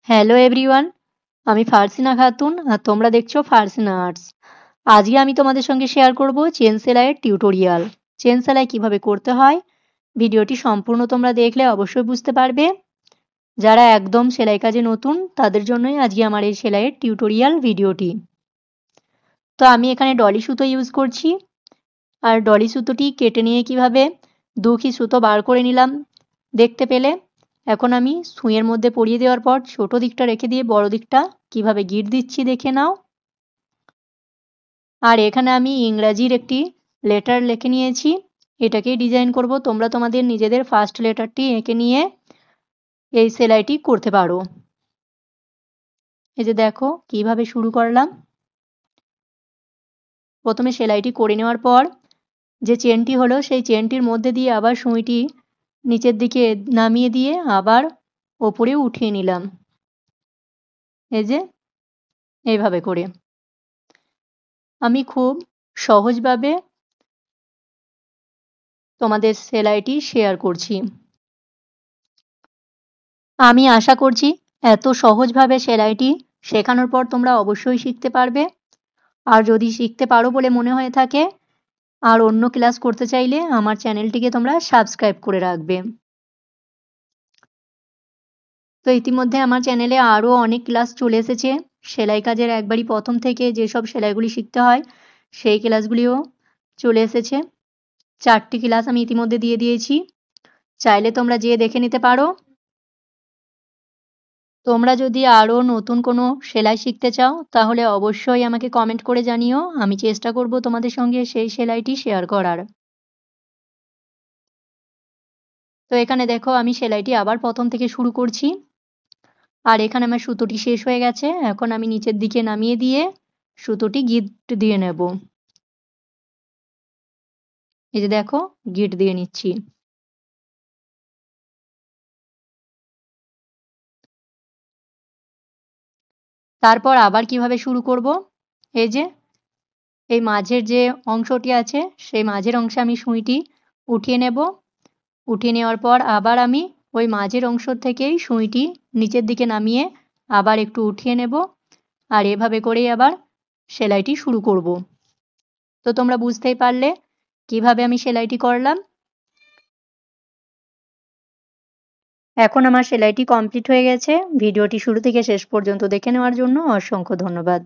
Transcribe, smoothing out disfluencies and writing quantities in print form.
Hello everyone, আমি ফারসিনা খাতুন আর তোমরা দেখছো ফারসিনা আর্টস। আজকে আমি তোমাদের সঙ্গে শেয়ার করব চেন সেলাইয়ের টিউটোরিয়াল। চেন সেলাই কিভাবে করতে হয় ভিডিওটি সম্পূর্ণ তোমরা দেখলে অবশ্যই বুঝতে পারবে। যারা একদম সেলাই কাজে নতুন তাদের জন্যই আজকে আমার এই সেলাইয়ের টিউটোরিয়াল ভিডিওটি। তো আমি এখানে ডলি সুতো ইউজ করছি, আর ডলি সুতোটি কেটে নিয়ে কিভাবে দুখি সুতো বার করে নিলাম দেখতে পেলে। এখন আমি সুইয়ের মধ্যে পরিয়ে দেওয়ার পর ছোট দিকটা রেখে দিয়ে বড় দিকটা কিভাবে গিট দিচ্ছি দেখে নাও। আর এখানে আমি ইংরাজির একটি লেটার লিখে নিয়েছি, এটাকেই ডিজাইন করব। তোমরা তোমাদের নিজেদের ফার্স্ট লেটারটি এঁকে নিয়ে এই সেলাইটি করতে পারো। এই যে দেখো কিভাবে শুরু করলাম। প্রথমে সেলাইটি করে নেওয়ার পর যে চেনটি হলো সেই চেনটির মধ্যে দিয়ে আবার সুইটি নিচের দিকে নামিয়ে দিয়ে আবার ওপরে উঠিয়ে নিলাম, এই যে এইভাবে করে। আমি খুব সহজভাবে তোমাদের সেলাইটি শেয়ার করছি। আমি আশা করছি এত সহজভাবে সেলাইটি শেখানোর পর তোমরা অবশ্যই শিখতে পারবে। আর যদি শিখতে পারো বলে মনে হয়ে থাকে আর অন্য ক্লাস করতে চাইলে আমার চ্যানেলটিকে তোমরা সাবস্ক্রাইব করে রাখবে। তো ইতিমধ্যে আমার চ্যানেলে আরও অনেক ক্লাস চলে এসেছে সেলাই কাজের একবারই প্রথম থেকে যেসব সেলাইগুলি শিখতে হয় সেই ক্লাসগুলিও চলে এসেছে। 4টি ক্লাস আমি ইতিমধ্যে দিয়ে দিয়েছি, চাইলে তোমরা যেয়ে দেখে নিতে পারো। তোমরা যদি আরও নতুন কোনো সেলাই শিখতে চাও তাহলে অবশ্যই আমাকে কমেন্ট করে জানিও, আমি চেষ্টা করব তোমাদের সঙ্গে সেই সেলাইটি শেয়ার করার। তো এখানে দেখো আমি সেলাইটি আবার প্রথম থেকে শুরু করছি। আর এখানে আমার সুতোটি শেষ হয়ে গেছে, এখন আমি নিচের দিকে নামিয়ে দিয়ে সুতোটি গিট দিয়ে নেব। এই যে দেখো গিট দিয়ে নিচ্ছি। তারপর আবার কিভাবে শুরু করব, এই যে এই মাঝের যে অংশটি আছে সেই মাঝের অংশে আমি সুইটি উঠিয়ে নেব। উঠিয়ে নেওয়ার পর আবার আমি ওই মাঝের অংশ থেকেই সুইটি নিচের দিকে নামিয়ে আবার একটু উঠিয়ে নেব। আর এভাবে করেই আবার সেলাইটি শুরু করব। তো তোমরা বুঝতেই পারলে কিভাবে আমি সেলাইটি করলাম। এখন আমার সেলাইটি কমপ্লিট হয়ে গেছে। ভিডিওটি শুরু থেকে শেষ পর্যন্ত দেখে নেওয়ার জন্য অসংখ্য ধন্যবাদ।